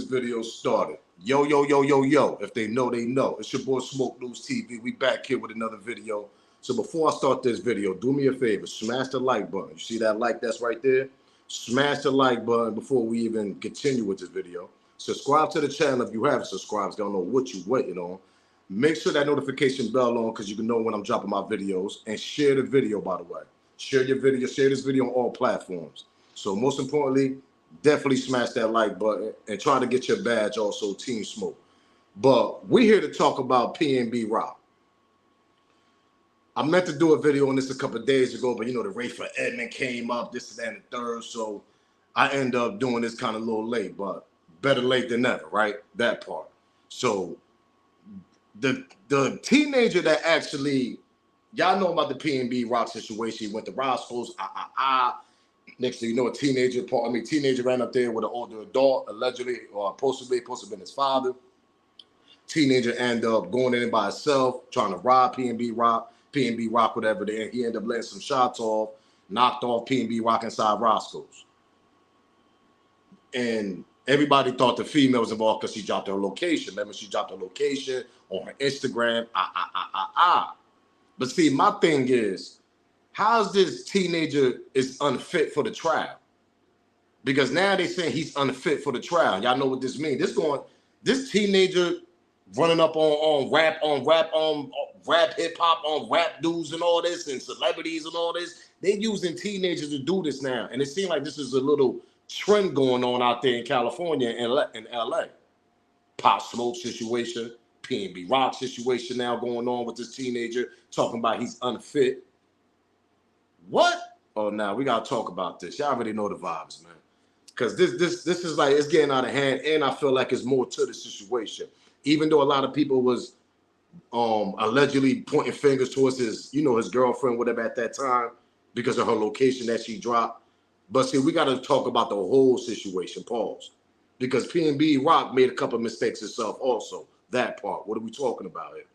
video started. Yo, yo, yo, yo, yo. If they know, they know. It's your boy Smoke News TV. We back here with another video. So before I start this video, do me a favor. Smash the like button. You see that like that's right there? Smash the like button before we even continue with this video. Subscribe to the channel if you haven't subscribed. I don't know what you're waiting on. Make sure that notification bell on because you can know when I'm dropping my videos. And share the video, by the way. Share your video. Share this video on all platforms. So most importantly, definitely smash that like button and try to get your badge also, Team Smoke. But we're here to talk about PNB Rock. I meant to do a video on this a couple of days ago, but you know, the race for Edmond came up, this and that and the third. So I end up doing this kind of a little late, but better late than never, right? That part. So the teenager that actually, y'all know about the PNB Rock situation. He went to Roscoe's, Next thing you know, a teenager ran up there with an older adult, allegedly or supposed to have been his father. Teenager ended up going in by himself, trying to rob PNB Rock, whatever. There, he ended up letting some shots off, knocked off PNB Rock inside Roscoe's. And everybody thought the female was involved because she dropped her location. Remember, she dropped her location on her Instagram. But see, my thing is, how's this teenager is unfit for the trial? Because now they saying he's unfit for the trial. Y'all know what this means. This teenager running up on rap hip hop, on rap dudes and all this, and celebrities and all this. They using teenagers to do this now, and it seems like this is a little trend going on out there in California and in LA. Pop Smoke situation, PNB Rock situation now going on with this teenager talking about he's unfit. What? Oh, now we gotta talk about this. Y'all already know the vibes, man. Because this is like, it's getting out of hand, and I feel like it's more to the situation. Even though a lot of people was allegedly pointing fingers towards his girlfriend, whatever, at that time, because of her location that she dropped. But see, we gotta talk about the whole situation. Pause. Because PNB Rock made a couple of mistakes itself also. That part. What are we talking about here?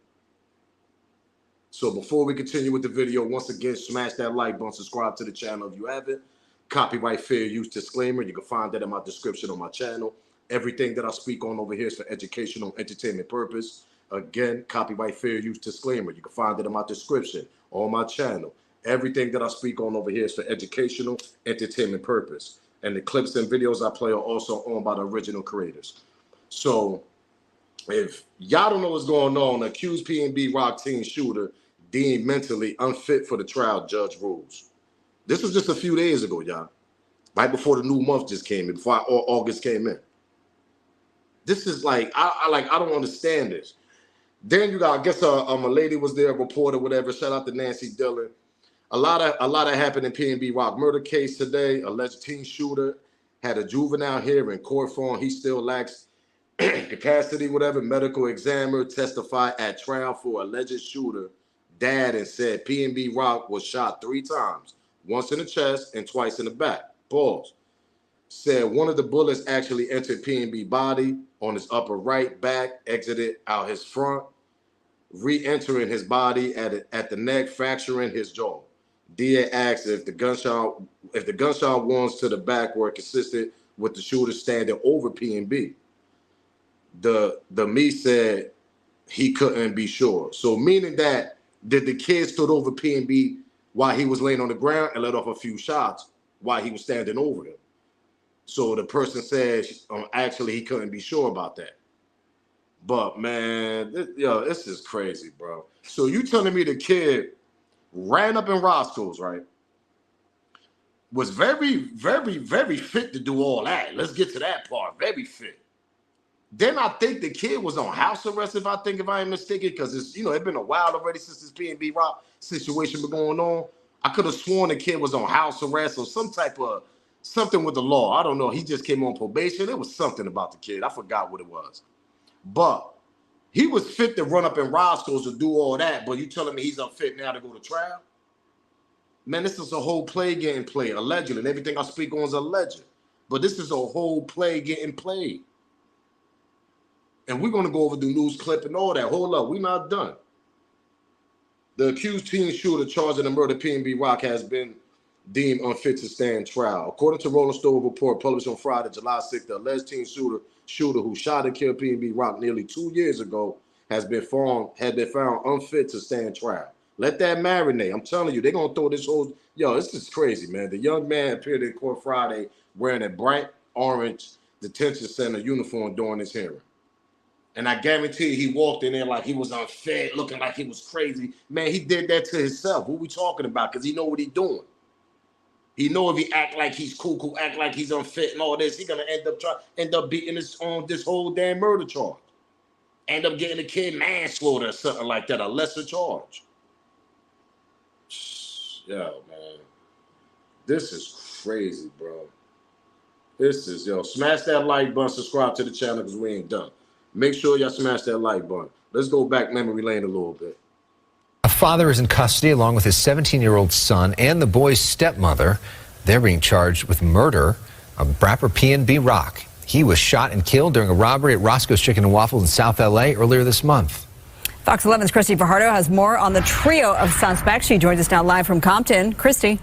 So before we continue with the video, once again, smash that like button, subscribe to the channel if you haven't. Copyright fair use disclaimer. You can find that in my description on my channel. Everything that I speak on over here is for educational, entertainment purpose. Again, copyright fair use disclaimer. You can find it in my description on my channel. Everything that I speak on over here is for educational, entertainment purpose. And the clips and videos I play are also owned by the original creators. So if y'all don't know what's going on, accused PNB Rock teen shooter deemed mentally unfit for the trial, judge rules. This was just a few days ago, y'all. Right before the new month just came in, before August came in. This is like, I don't understand this. Then you got, I guess a lady was there, a reporter, whatever. Shout out to Nancy Dillon. A lot of happened in PNB Rock murder case today. Alleged teen shooter had a juvenile here in court form. He still lacks capacity, whatever. Medical examiner testified at trial for alleged shooter dad and said PNB Rock was shot 3 times, once in the chest and twice in the back. Pause. Said one of the bullets actually entered PNB body on his upper right back, exited out his front, re-entering his body at the neck, fracturing his jaw. DA asked if the gunshot wounds to the back were consistent with the shooter standing over PNB. The me said he couldn't be sure. So meaning that the kid stood over PNB while he was laying on the ground and let off a few shots while he was standing over him. So the person said actually he couldn't be sure about that. But man, this is crazy, bro. So you telling me the kid ran up in Roscoe's, right? Was very, very, very fit to do all that. Let's get to that part. Very fit. Then I think the kid was on house arrest, if I ain't mistaken, because it's it's been a while already since this PNB Rock situation been going on. I could have sworn the kid was on house arrest or some type of something with the law. I don't know. He just came on probation. There was something about the kid. I forgot what it was. But he was fit to run up in Roscoe's to do all that. But you telling me he's unfit now to go to trial? Man, this is a whole play getting played, allegedly. And everything I speak on is alleged. But this is a whole play getting played. And we're going to go over the news clip and all that. Hold up, we're not done. The accused teen shooter charged in the murder of PNB Rock has been deemed unfit to stand trial. According to Rolling Stone report published on Friday, July 6th, the alleged teen shooter shooter who shot and killed PNB Rock nearly 2 years ago had been found unfit to stand trial. Let that marinate. I'm telling you, they're going to throw this whole... Yo, this is crazy, man. The young man appeared in court Friday wearing a bright orange detention center uniform during his hearing. And I guarantee you, he walked in there like he was unfit, looking like he was crazy. Man, he did that to himself. What we talking about? Because he know what he doing. He know if he act like he's cool, act like he's unfit and all this, he gonna end up beating this on this whole damn murder charge. End up getting a kid manslaughter or something like that, a lesser charge. Yo, man. This is crazy, bro. This is, yo, smash that like button, subscribe to the channel because we ain't done. Make sure y'all smash that like button. Let's go back memory lane a little bit. A father is in custody along with his 17-year-old son and the boy's stepmother. They're being charged with murder of rapper PNB Rock. He was shot and killed during a robbery at Roscoe's Chicken and Waffles in South LA earlier this month. Fox 11's Christy Fajardo has more on the trio of suspects. She joins us now live from Compton. Christy.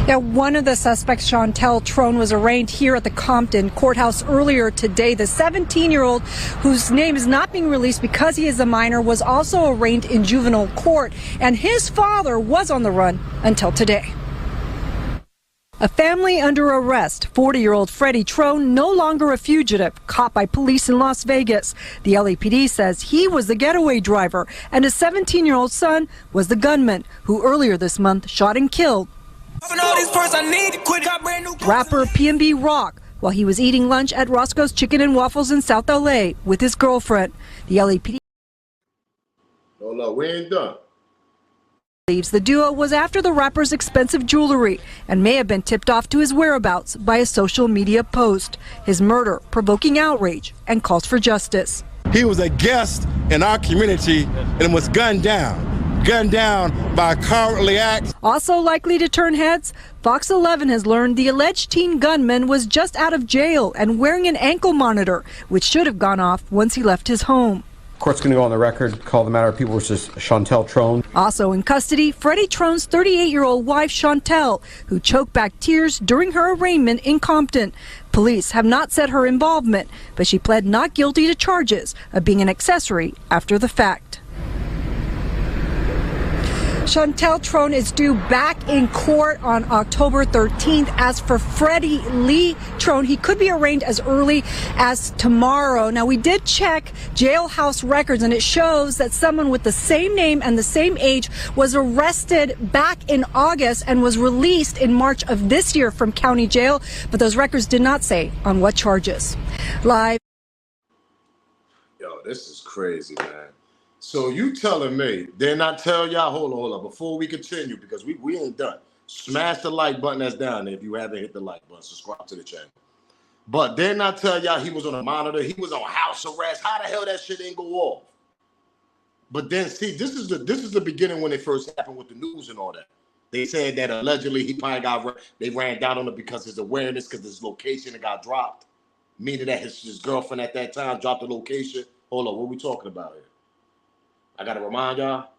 Now, one of the suspects, Chantel Trone, was arraigned here at the Compton courthouse earlier today. The 17-year-old, whose name is not being released because he is a minor, was also arraigned in juvenile court, and his father was on the run until today. A family under arrest. 40-year-old Freddie Trone, no longer a fugitive, caught by police in Las Vegas. The LAPD says he was the getaway driver, and his 17-year-old son was the gunman who earlier this month shot and killed rapper PNB Rock while he was eating lunch at Roscoe's Chicken and Waffles in South LA with his girlfriend. The LAPD we ain't done. believes the duo was after the rapper's expensive jewelry and may have been tipped off to his whereabouts by a social media post. His murder provoking outrage and calls for justice. He was a guest in our community and was gunned down by a cowardly act. Also likely to turn heads, Fox 11 has learned the alleged teen gunman was just out of jail and wearing an ankle monitor, which should have gone off once he left his home. Court's going to go on the record, call the matter of people versus Chantel Trone. Also in custody, Freddie Trone's 38-year-old wife, Chantel, who choked back tears during her arraignment in Compton. Police have not said her involvement, but she pled not guilty to charges of being an accessory after the fact. Chantel Trone is due back in court on October 13th. As for Freddie Lee Trone, he could be arraigned as early as tomorrow. Now, we did check jailhouse records, and it shows that someone with the same name and the same age was arrested back in August and was released in March of this year from county jail, but those records did not say on what charges. Live. Yo, this is crazy, man. So you telling me they're not tell y'all, hold on, before we continue, because we ain't done. Smash the like button that's down there if you haven't hit the like button. Subscribe to the channel. But they're not tell y'all he was on a monitor, he was on house arrest. How the hell that shit didn't go off? But then see, this is the beginning when it first happened with the news and all that. They said that allegedly he probably they ran down on it because his awareness, because his location it got dropped. Meaning that his girlfriend at that time dropped the location. Hold on, what are we talking about here? I got to remind y'all,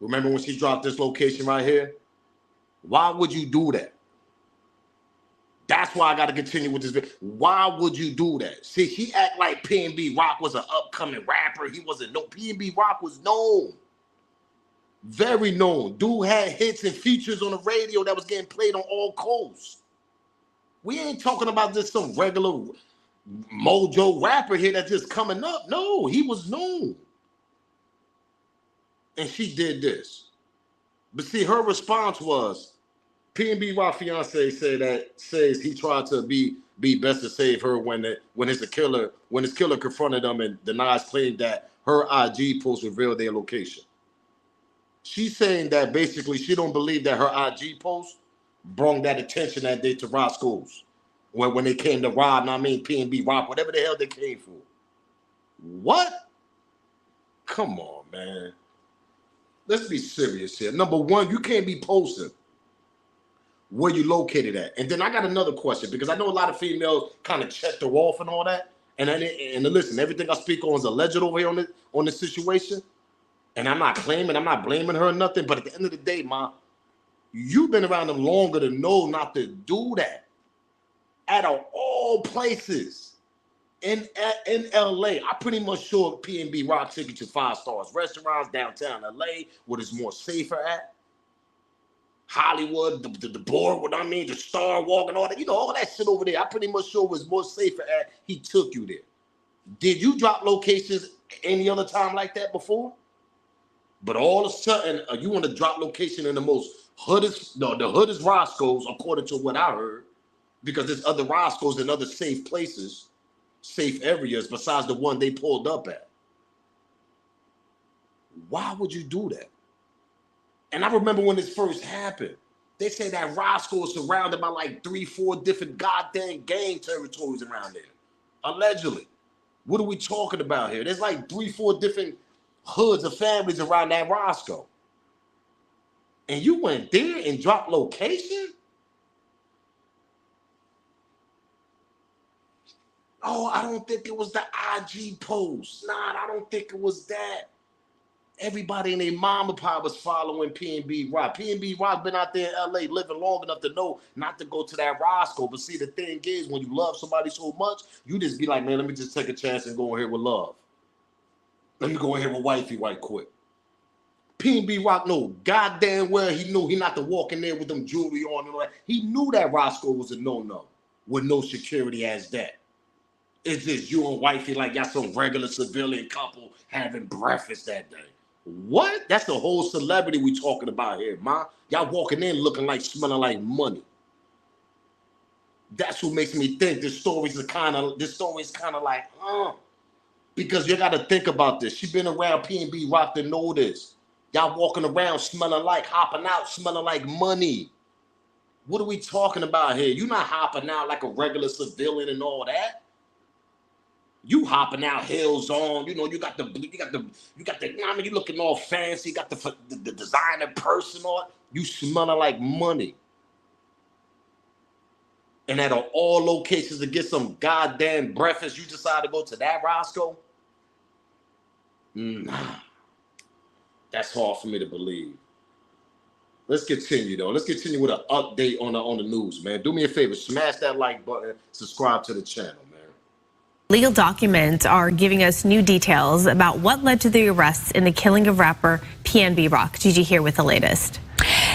remember when she dropped this location right here? Why would you do that? That's why I got to continue with this video. Why would you do that? See, he act like PNB Rock was an upcoming rapper. He wasn't. No, PNB Rock was known. Very known. Dude had hits and features on the radio that was getting played on all coasts. We ain't talking about just some regular mojo rapper here that's just coming up. No, he was known. And she did this. But see, her response was, PNB Rock fiance says he tried to be best to save her when his killer confronted him and denies claim that her IG post revealed their location. She's saying that basically she don't believe that her IG post brought that attention that day to Roscoe's when they came to rob, PNB Rock, whatever the hell they came for. What? Come on, man. Let's be serious here. Number one, you can't be posting where you located at. And then I got another question, because I know a lot of females kind of checked her off and all that. And listen, everything I speak on is alleged over here on this situation. And I'm not blaming her or nothing. But at the end of the day, Ma, you've been around them longer to know not to do that. Out of all places in LA, I pretty much sure PNB Rock took you to 5 stars restaurants downtown LA, where it's more safer at. Hollywood, the board, what I mean, the Star Walk and all that, all that shit over there. I pretty much sure was more safer at. He took you there. Did you drop locations any other time like that before? But all of a sudden, you want to drop location in the most hoodest, the hoodest Roscoe's, according to what I heard, because there's other Roscoe's in other safe places, safe areas, besides the one they pulled up at. Why would you do that? And I remember when this first happened, they say that Roscoe is surrounded by like 3-4 different goddamn gang territories around there, allegedly. What are we talking about here? There's like 3-4 different hoods of families around that Roscoe. And you went there and dropped location? Oh, I don't think it was the IG post. Nah, I don't think it was that. Everybody and their mom and pop was following PNB Rock. PNB Rock been out there in LA living long enough to know not to go to that Roscoe. But see, the thing is, when you love somebody so much, you just be like, man, let me just take a chance and go in here with love. Let me go in here with wifey right quick. PNB Rock know goddamn well he knew he not to walk in there with them jewelry on and all that. He knew that Roscoe was a no-no with no security as that. It's just you and wifey like y'all some regular civilian couple having breakfast that day. What? That's the whole celebrity we talking about here, ma. Y'all walking in looking like, smelling like money. That's what makes me think this story is kind of like, because you got to think about this. She been around PNB Rock to know this. Y'all walking around smelling like, hopping out, smelling like money. What are we talking about here? You're not hopping out like a regular civilian and all that. You hopping out, heels on, you got the, I mean, you looking all fancy, you got the designer person on, you smelling like money. And at all locations to get some goddamn breakfast, you decide to go to that Roscoe? Nah, that's hard for me to believe. Let's continue though. Let's continue with an update on the news, man. Do me a favor, smash that like button, subscribe to the channel, man. Legal documents are giving us new details about what led to the arrests in the killing of rapper PNB Rock. Gigi here with the latest.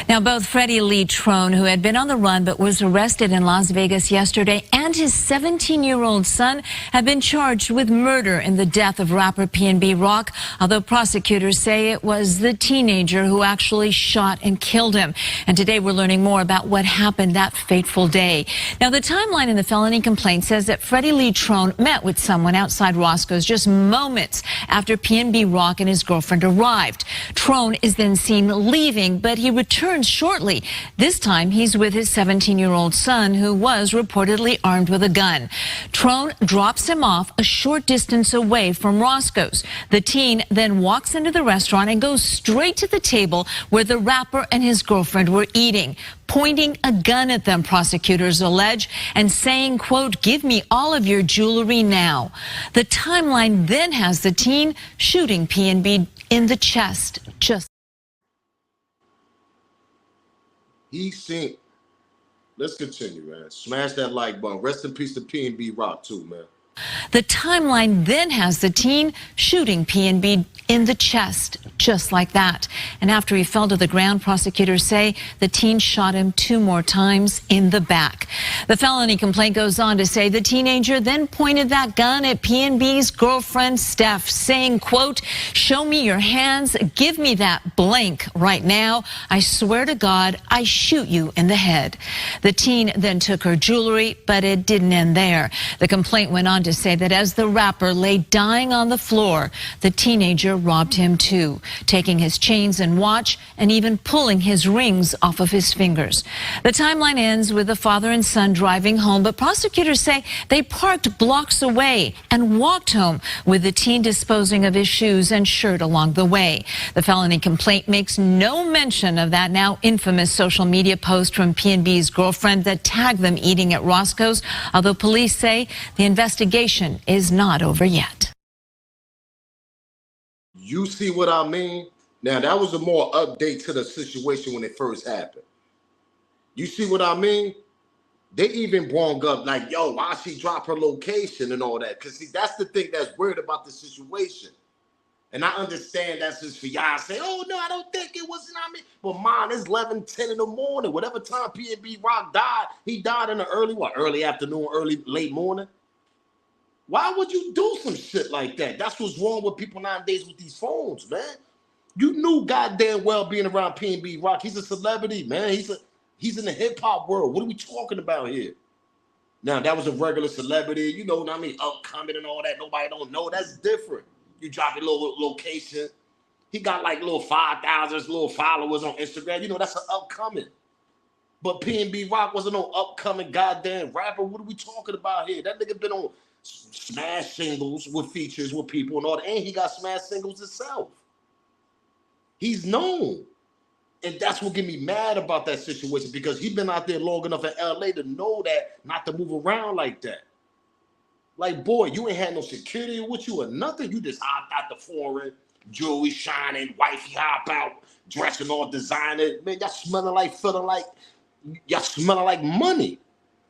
Now, both Freddie Lee Trone, who had been on the run but was arrested in Las Vegas yesterday, and his 17-year-old son have been charged with murder in the death of rapper PNB Rock, although prosecutors say it was the teenager who actually shot and killed him. And today we're learning more about what happened that fateful day. Now, the timeline in the felony complaint says that Freddie Lee Trone met with someone outside Roscoe's just moments after PNB Rock and his girlfriend arrived. Trone is then seen leaving, but he returns shortly. This time he's with his 17-year-old son, who was reportedly armed with a gun. Trone drops him off a short distance away from Roscoe's. The teen then walks into the restaurant and goes straight to the table where the rapper and his girlfriend were eating, pointing a gun at them, prosecutors allege, and saying, quote, "Give me all of your jewelry now." The timeline then has the teen shooting PNB in the chest. Let's continue, man. Smash that like button. Rest in peace to PNB Rock too, man. The timeline then has the teen shooting PNB in the chest, just like that. And after he fell to the ground, prosecutors say the teen shot him 2 more times in the back. The felony complaint goes on to say the teenager then pointed that gun at PNB's girlfriend, Steph, saying, quote, "Show me your hands, give me that blank right now. I swear to God, I shoot you in the head." The teen then took her jewelry, but it didn't end there. The complaint went on to say that as the rapper lay dying on the floor, the teenager robbed him too, taking his chains and watch and even pulling his rings off of his fingers. The timeline ends with the father and son driving home, but prosecutors say they parked blocks away and walked home, with the teen disposing of his shoes and shirt along the way. The felony complaint makes no mention of that now infamous social media post from PNB's girlfriend that tagged them eating at Roscoe's, although police say the investigation is not over yet. You see what I mean? Now, that was a more update to the situation when it first happened. You see what I mean? They even brought up like, yo, why she drop her location and all that? Because see, that's the thing that's weird about the situation. And I understand that's his fiance. Oh, no, I don't think it was, you know what I mean? But mine, it's 11, 10 in the morning. Whatever time PNB Rock died, he died in the early afternoon, late morning. Why would you do some shit like that? That's what's wrong with people nowadays with these phones, man. You knew goddamn well being around PNB Rock. He's a celebrity, man. He's in the hip-hop world. What are we talking about here? Now, that was a regular celebrity, you know what I mean, upcoming and all that. Nobody don't know. That's different. You drop your little location. He got like little 5,000 little followers on Instagram. You know, that's an upcoming. But PNB Rock wasn't no upcoming goddamn rapper. What are we talking about here? That nigga been on smash singles with features with people and all that. And he got smash singles himself. He's known. And that's what get me mad about that situation, because he been out there long enough in LA to know that not to move around like that. Like, boy, you ain't had no security with you or nothing. You just hopped out the foreign, jewelry shining, wifey hop out, dressing all designer. Man, y'all smelling like, feeling like, y'all smelling like money.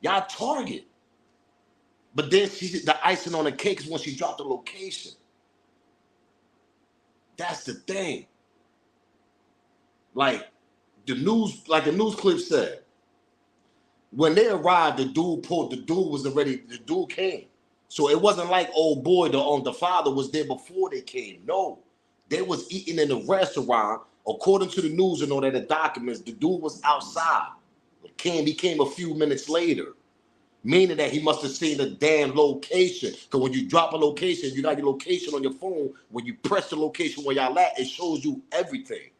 Y'all Target. But then the icing on the cake is when she dropped the location. That's the thing. Like the news clip said, when they arrived, the dude came. So it wasn't like, oh boy, the father was there before they came. No, they was eating in the restaurant. According to the news and all that, the documents, the dude was outside. He came a few minutes later, meaning that he must have seen the damn location. Because when you drop a location, you got your location on your phone. When you press the location where y'all at, it shows you everything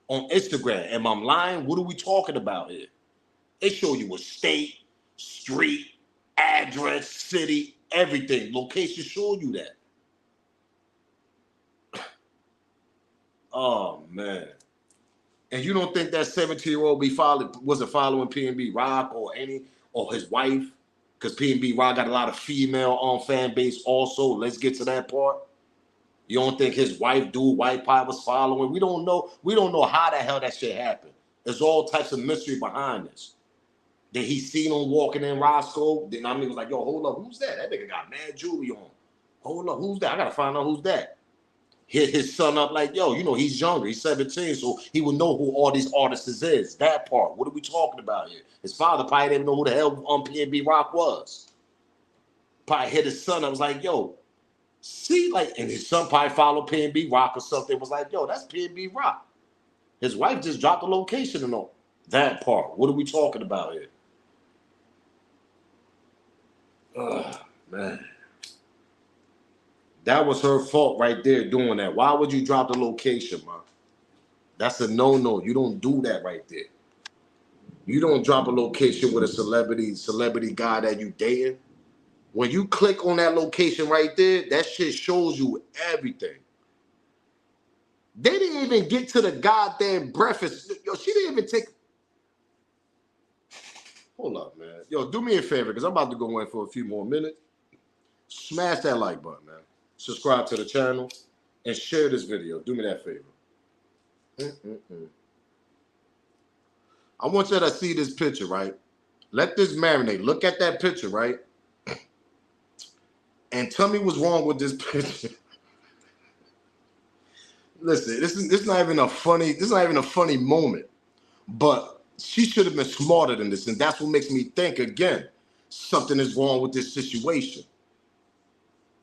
on Instagram. Am I lying? What are we talking about here? It show you a state, street, address, city, everything. Location show you that. Oh man. And you don't think that 17-year-old wasn't following PNB Rock or his wife? Because PNB Rock got a lot of female fan base also. Let's get to that part. You don't think his wife, White Pie, was following? We don't know. We don't know how the hell that shit happened. There's all types of mystery behind this. Did he seen him walking in Roscoe? Then I mean, was like, yo, hold up, who's that? That nigga got mad jewelry on. Hold up, who's that? I gotta find out who's that. Hit his son up like, yo, you know, he's younger. He's 17, so he would know who all these artists is. That part. What are we talking about here? His father probably didn't know who the hell PNB Rock was. Probably hit his son up, was like, yo, see, like, and his son probably followed PNB Rock or something. Was like, yo, that's PNB Rock. His wife just dropped the location and all. That part. What are we talking about here? Man. That was her fault right there doing that. Why would you drop the location, man? That's a no-no. You don't do that right there. You don't drop a location with a celebrity guy that you dating. When you click on that location right there, that shit shows you everything. They didn't even get to the goddamn breakfast. Yo, she didn't even take... Hold up, man. Yo, do me a favor, because I'm about to go in for a few more minutes. Smash that like button, man. Subscribe to the channel and share this video. Do me that favor. I want you to see this picture, right? Let this marinate. Look at that picture, right? And tell me what's wrong with this picture. Listen, this is not even a funny moment. But she should have been smarter than this, and that's what makes me think again, something is wrong with this situation.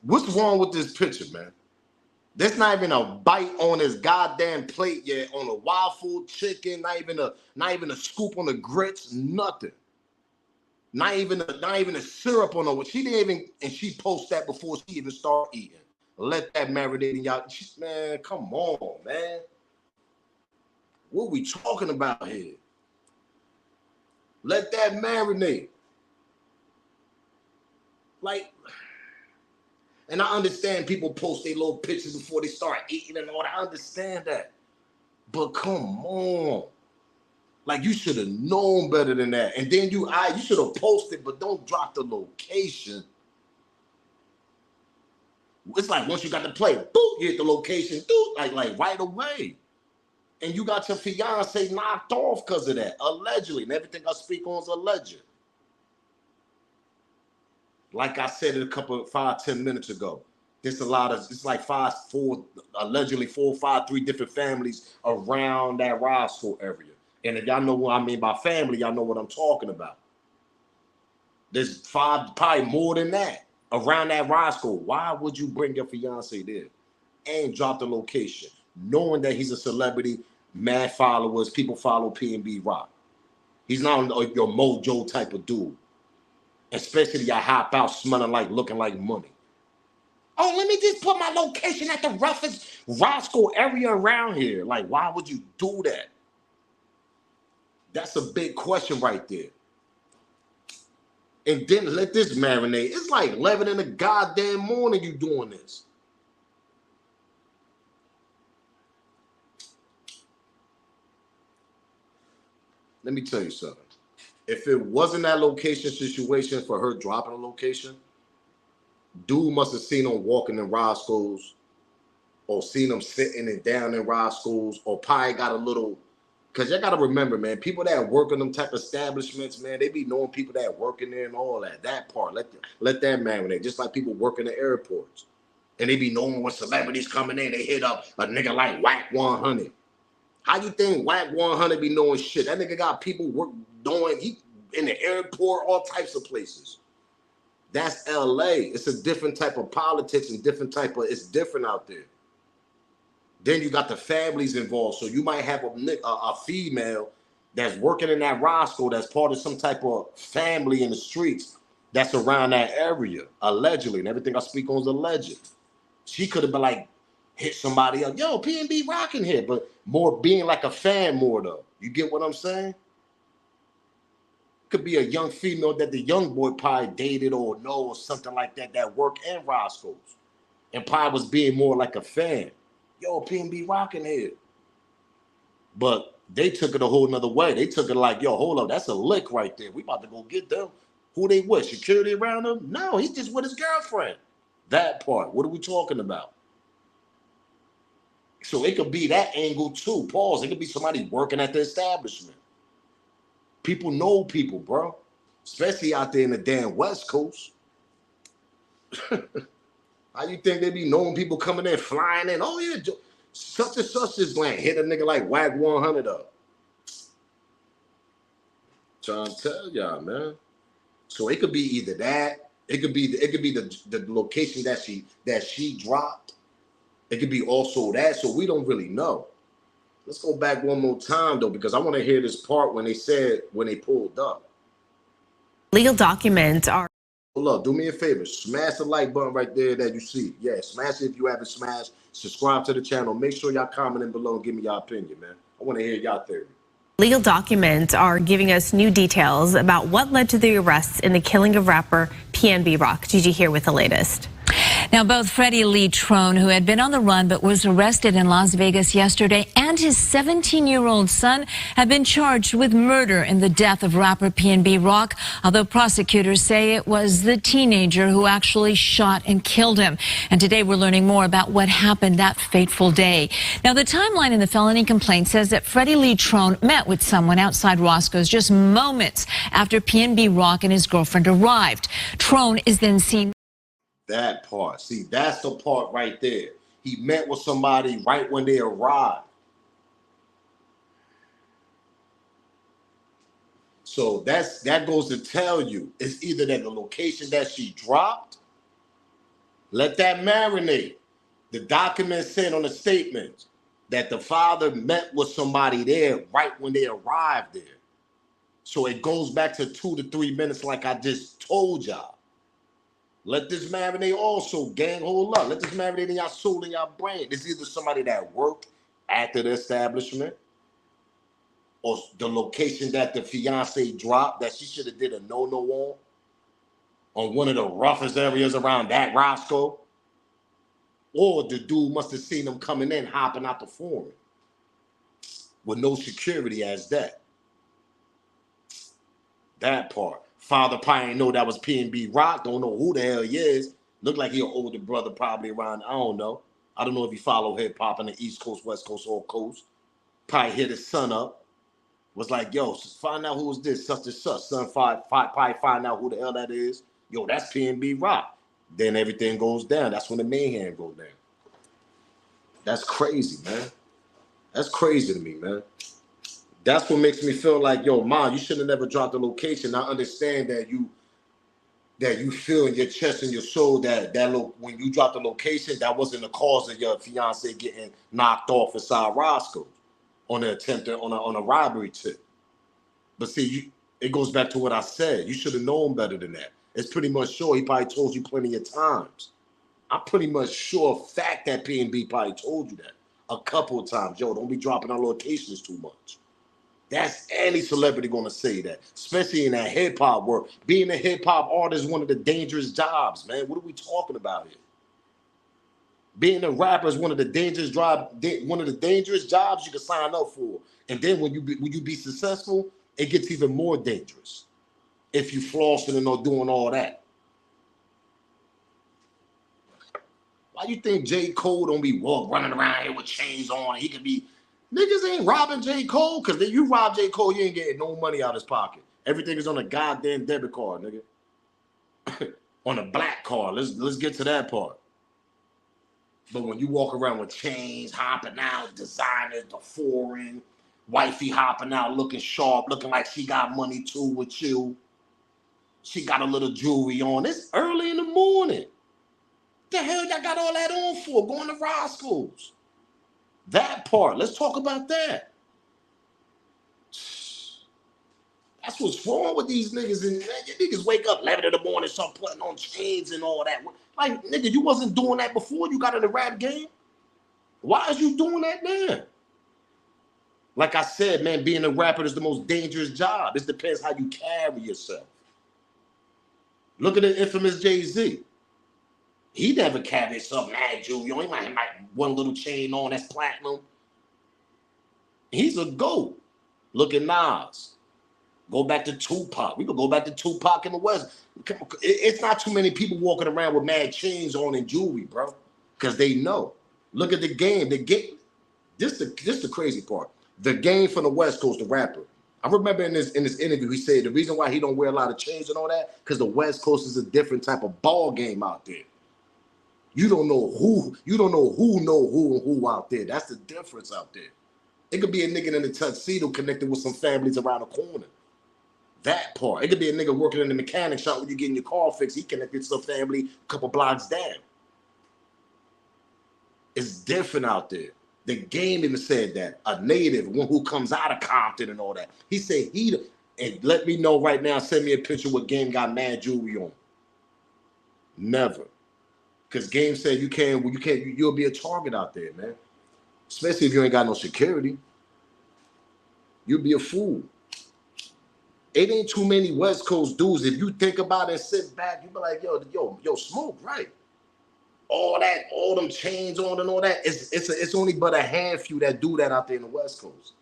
What's wrong with this picture, man? There's not even a bite on his goddamn plate yet, on a waffle chicken, not even a scoop on the grits, nothing. Not even a syrup on her. She didn't even, and she posts that before she even started eating. Let that marinate in y'all. Man, come on, man. What are we talking about here? Let that marinate. Like, and I understand people post their little pictures before they start eating and all that. I understand that. But come on. Like, you should have known better than that. And then you should have posted, but don't drop the location. It's like once you got the play, boop, you hit the location, like right away. And you got your fiance knocked off because of that, allegedly. And everything I speak on is alleged. Like I said it 5-10 minutes ago, there's a lot of, it's like allegedly 4 or 5, 3 different families around that Roscoe area. And if y'all know what I mean by family, y'all know what I'm talking about. There's 5, probably more than that, around that Roscoe. Why would you bring your fiance there and drop the location, knowing that he's a celebrity, mad followers, people follow PNB Rock? He's not your mojo type of dude. Especially y'all hop out smelling like, looking like money. Oh, let me just put my location at the roughest Roscoe area around here. Like, why would you do that? That's a big question right there. And then let this marinate. It's like 11 in the goddamn morning you doing this. Let me tell you something. If it wasn't that location situation for her dropping a location, dude must have seen him walking in Roscoe's, or seen him sitting and down in Roscoe's, or probably got a little, because y'all got to remember, man, people that work in them type of establishments, man, they be knowing people that work in there and all that. That part, let that marinate. Just like people work in the airports. And they be knowing when celebrities coming in, they hit up a nigga like Whack 100. How you think Whack 100 be knowing shit? That nigga got people he in the airport, all types of places. That's LA. It's a different type of politics and it's different out there. Then you got the families involved. So you might have a female that's working in that Roscoe that's part of some type of family in the streets that's around that area, allegedly. And everything I speak on is alleged. She could have been like, hit somebody up, yo, PNB rocking here, but more being like a fan more though. You get what I'm saying? Could be a young female that the young boy probably dated or know or something like that work in Roscoe's. And probably was being more like a fan. Yo, PNB rocking here. But they took it a whole nother way. They took it like, yo, hold up, that's a lick right there. We about to go get them. Who they with? Security around them? No, he's just with his girlfriend. That part. What are we talking about? So it could be that angle too. Pause. It could be somebody working at the establishment. People know people, bro. Especially out there in the damn West Coast. How you think they be knowing people coming in, flying in? Oh, yeah, such and such is like hit a nigga like Whack 100 up. Trying to tell y'all, man. So it could be either that. It could be the location that she dropped. It could be also that. So we don't really know. Let's go back one more time though, because I want to hear this part when they pulled up. Legal documents are. Look, do me a favor, smash the like button right there that you see. Yeah, smash it if you haven't smashed. Subscribe to the channel. Make sure y'all comment below and give me your opinion, man. I want to hear y'all theory. Legal documents are giving us new details about what led to the arrests in the killing of rapper PNB Rock. Gigi here with the latest. Now, both Freddie Lee Trone, who had been on the run but was arrested in Las Vegas yesterday, and his 17-year-old son have been charged with murder in the death of rapper PNB Rock, although prosecutors say it was the teenager who actually shot and killed him. And today we're learning more about what happened that fateful day. Now, the timeline in the felony complaint says that Freddie Lee Trone met with someone outside Roscoe's just moments after PNB Rock and his girlfriend arrived. Trone is then seen. That part. See, that's the part right there. He met with somebody right when they arrived. So that goes to tell you it's either that the location that she dropped, let that marinate. The document said on the statement that the father met with somebody there right when they arrived there. So it goes back to 2 to 3 minutes like I just told y'all. Let this marinate also, gang. Hold up. Let this marinate in y'all soul and y'all brain. It's either somebody that worked after the establishment or the location that the fiance dropped that she should have did a no-no on one of the roughest areas around that Roscoe. Or the dude must have seen them coming in, hopping out the foreign with no security as that. That part. Father probably ain't know that was PNB Rock. Don't know who the hell he is. Look like he an older brother probably around. I don't know. I don't know if he follow hip hop in the East Coast, West Coast, or Coast. Probably hit his son up. Was like, yo, find out who is this, such and such. Son probably find out who the hell that is. Yo, that's PNB Rock. Then everything goes down. That's when the mayhem goes down. That's crazy, man. That's crazy to me, man. That's what makes me feel like, yo, Mom, you should have never dropped the location. I understand that you feel in your chest and your soul that when you dropped the location, that wasn't the cause of your fiance getting knocked off inside Roscoe on an attempt on a robbery tip. But see, it goes back to what I said. You should have known better than that. It's pretty much sure he probably told you plenty of times. I'm pretty much sure fact that PNB probably told you that a couple of times. Yo, don't be dropping our locations too much. That's any celebrity gonna say that, especially in that hip hop world. Being a hip hop artist is one of the dangerous jobs, man. What are we talking about here? Being a rapper is one of the dangerous jobs you can sign up for. And then when you be successful, it gets even more dangerous if you flossing and or doing all that. Why you think J. Cole don't be running around here with chains on? He could be. Niggas ain't robbing J. Cole, because if you rob J. Cole, you ain't getting no money out of his pocket. Everything is on a goddamn debit card, nigga. On a black card. Let's get to that part. But when you walk around with chains, hopping out, designers, the foreign, wifey hopping out, looking sharp, looking like she got money too with you. She got a little jewelry on. It's early in the morning. The hell y'all got all that on for? Going to Roscoe's. That part. Let's talk about that. That's what's wrong with these niggas. And you niggas wake up 11 in the morning, start putting on chains and all that. Like, nigga, you wasn't doing that before you got in the rap game. Why is you doing that now? Like I said, man, being a rapper is the most dangerous job. It depends how you carry yourself. Look at the infamous Jay-Z. He never carried himself mad jewelry. He might have one little chain on that's platinum. He's a GOAT. Look at Nas. Go back to Tupac. We could go back to Tupac in the West. It's not too many people walking around with mad chains on and jewelry, bro, because they know. Look at the game. The game. This the crazy part. The game from the West Coast, the rapper. I remember in this interview, he said the reason why he don't wear a lot of chains and all that, because the West Coast is a different type of ball game out there. You don't know who know who out there. That's the difference out there. It could be a nigga in a tuxedo connected with some families around the corner. That part. It could be a nigga working in the mechanic shop when you getting your car fixed. He connected to some family a couple blocks down. It's different out there. The game even said that. A native, one who comes out of Compton and all that. He said and let me know right now, send me a picture what Game got mad jewelry on. Never. Because Game said you'll be a target out there, man. Especially if you ain't got no security. You'll be a fool. It ain't too many West Coast dudes. If you think about it and sit back, you be like, yo, Smoke, right? All them chains on and all that. It's only but a handful that do that out there in the West Coast.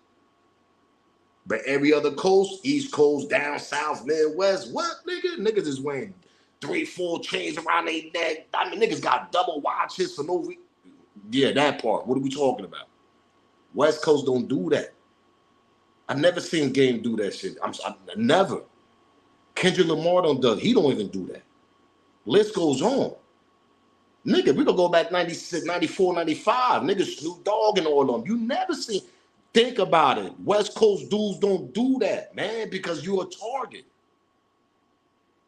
But every other coast, East Coast, down south, Midwest, what, nigga? Niggas is wearing 3-4 chains around their neck. I mean, niggas got double watches for no reason. Yeah, that part. What are we talking about? West Coast don't do that. I never seen Game do that shit. I never. Kendrick Lamar don't do it. He don't even do that. List goes on. Nigga, we gonna go back 96, 94, 95. Niggas Snoop Dogg and all of them. You never seen. Think about it. West Coast dudes don't do that, man, because you're a target.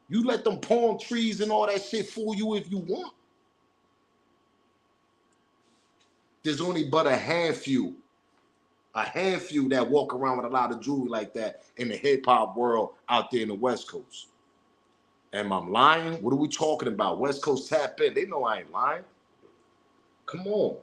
You let them palm trees and all that shit fool you if you want. There's only but a handful that walk around with a lot of jewelry like that in the hip-hop world out there in the West Coast. Am I lying? What are we talking about? West Coast tap in. They know I ain't lying. Come on.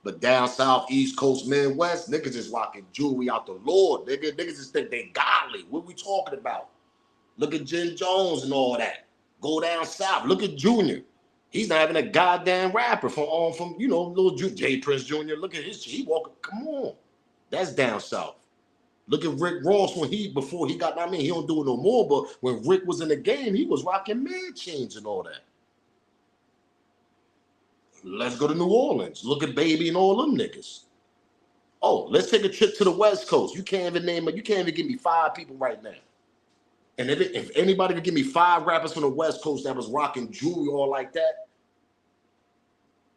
But down south, East Coast, Midwest, niggas is rocking jewelry out the Lord. Niggas just think they godly. What are we talking about? Look at Jim Jones and all that. Go down south. Look at Junior. He's not even a goddamn rapper from little J Prince Jr. Look at his shit. He walking. Come on. That's down south. Look at Rick Ross before he got, he don't do it no more, but when Rick was in the game, he was rocking man chains and all that. Let's go to New Orleans. Look at Baby and all them niggas. Oh, let's take a trip to the West Coast. You can't even give me 5 people right now. And if anybody could give me 5 rappers from the West Coast that was rocking jewelry all like that,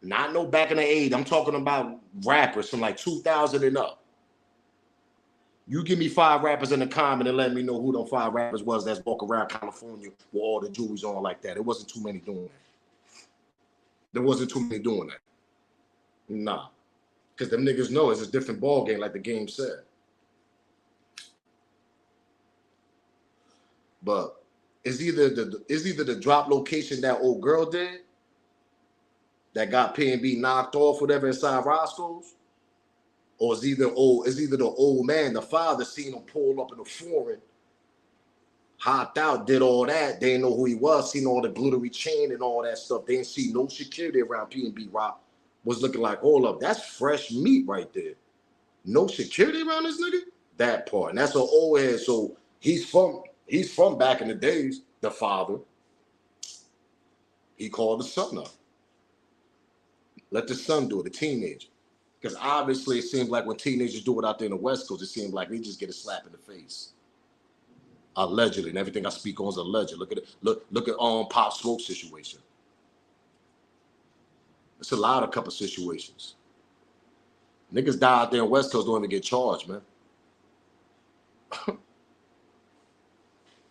not no back in the 80s. I'm talking about rappers from like 2000 and up. You give me 5 rappers in the comment and let me know who them 5 rappers was that's walking around California with all the jewelries on like that. It wasn't too many doing that. There wasn't too many doing that. Nah. Because them niggas know it's a different ball game, like the game said. But it's either the drop location that old girl did that got PNB knocked off, whatever, inside Roscoe's, or it's either the old man, the father, seen him pull up in the foreign, hopped out, did all that. They didn't know who he was, seen all the glittery chain and all that stuff. They didn't see no security around PNB Rock. Was looking like, hold up, that's fresh meat right there. No security around this nigga? That part. And that's an old head. So he's from back in the days, the father. He called the son up. Let the son do it, the teenager. Because obviously it seems like when teenagers do it out there in the West Coast, it seems like they just get a slap in the face. Allegedly. And everything I speak on is alleged. Look at it. Look at Pop Smoke situation. It's a lot of couple situations. Niggas die out there in West Coast don't even get charged, man.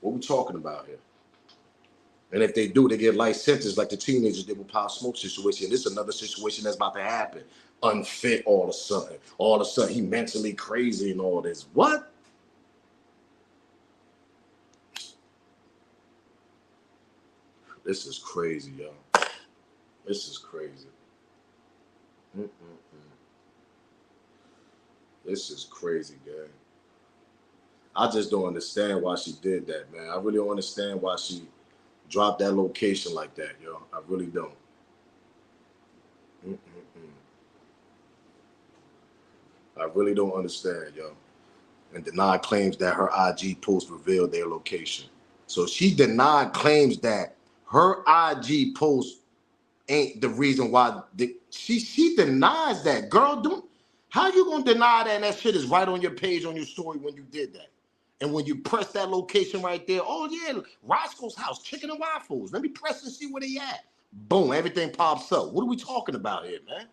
What we talking about here? And if they do, they get life sentences like the teenagers did with Pop Smoke situation. This is another situation that's about to happen. Unfit all of a sudden. All of a sudden he mentally crazy and all this. What? This is crazy, y'all. This is crazy. This is crazy, gang. I just don't understand why she did that, man. I really don't understand why she dropped that location like that, yo. I really don't. I really don't understand, yo. And denied claims that her IG post revealed their location. So she denied claims that her IG post ain't the reason why she denies that. Girl, how you gonna deny that and that shit is right on your page on your story when you did that? And when you press that location right there, oh yeah, Roscoe's house, chicken and waffles. Let me press and see where they at. Boom, everything pops up. What are we talking about here, man?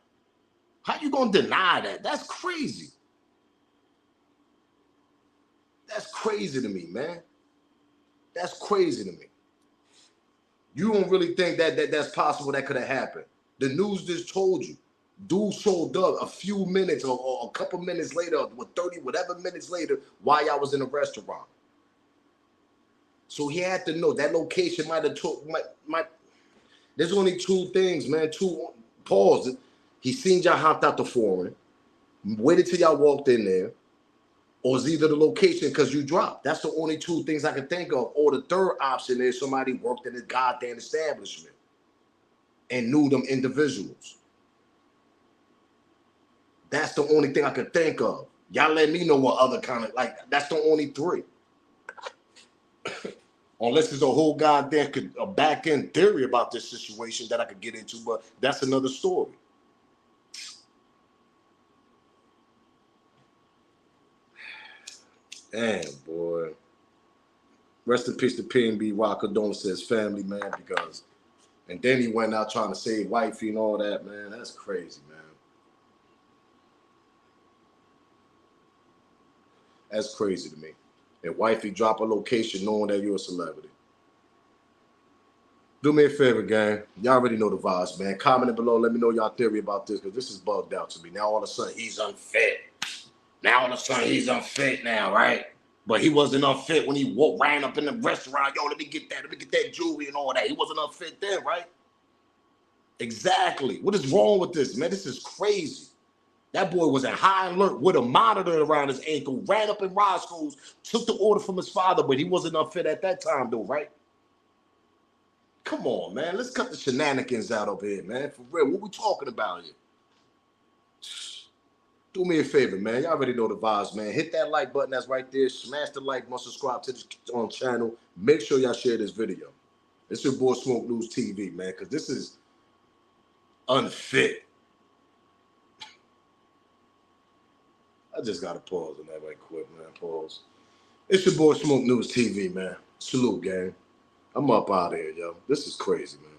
How you gonna deny that? That's crazy. That's crazy to me, man. That's crazy to me. You don't really think that's possible that could have happened. The news just told you. Dude showed up a few minutes or a couple minutes later, or 30, whatever minutes later, while y'all was in a restaurant. So he had to know that location might have took, there's only 2 things, man. 2, pause. He seen y'all hopped out the foreign, waited till y'all walked in there, or it's either the location because you dropped. That's the only 2 things I can think of. Or the third option is somebody worked in the goddamn establishment and knew them individuals. That's the only thing I could think of. Y'all let me know what other kind of, like, that's the only 3. Unless there's a whole goddamn a back-end theory about this situation that I could get into, but that's another story. Damn, boy. Rest in peace to PNB Rock. Condolences family, man, because, and then he went out trying to save wifey and all that, man. That's crazy, man. That's crazy to me. And wifey drop a location knowing that you're a celebrity. Do me a favor, gang. Y'all already know the vibes, man. Comment below. Let me know y'all theory about this, because this is bugged out to me. Now all of a sudden he's unfit. Now all of a sudden he's unfit now, right? But he wasn't unfit when he ran up in the restaurant. Yo, let me get that jewelry and all that. He wasn't unfit then, right? Exactly. What is wrong with this, man? This is crazy. That boy was at high alert with a monitor around his ankle, ran up in Roscoe's, took the order from his father, but he wasn't unfit at that time, though, right? Come on, man. Let's cut the shenanigans out of here, man. For real, what we talking about here? Do me a favor, man. Y'all already know the vibes, man. Hit that like button that's right there. Smash the like button, subscribe to this channel. Make sure y'all share this video. It's your boy Smoke News TV, man, because this is unfit. I just got to pause on that right quick, man. Pause. It's your boy Smoke News TV, man. Salute, gang. I'm up out of here, yo. This is crazy, man.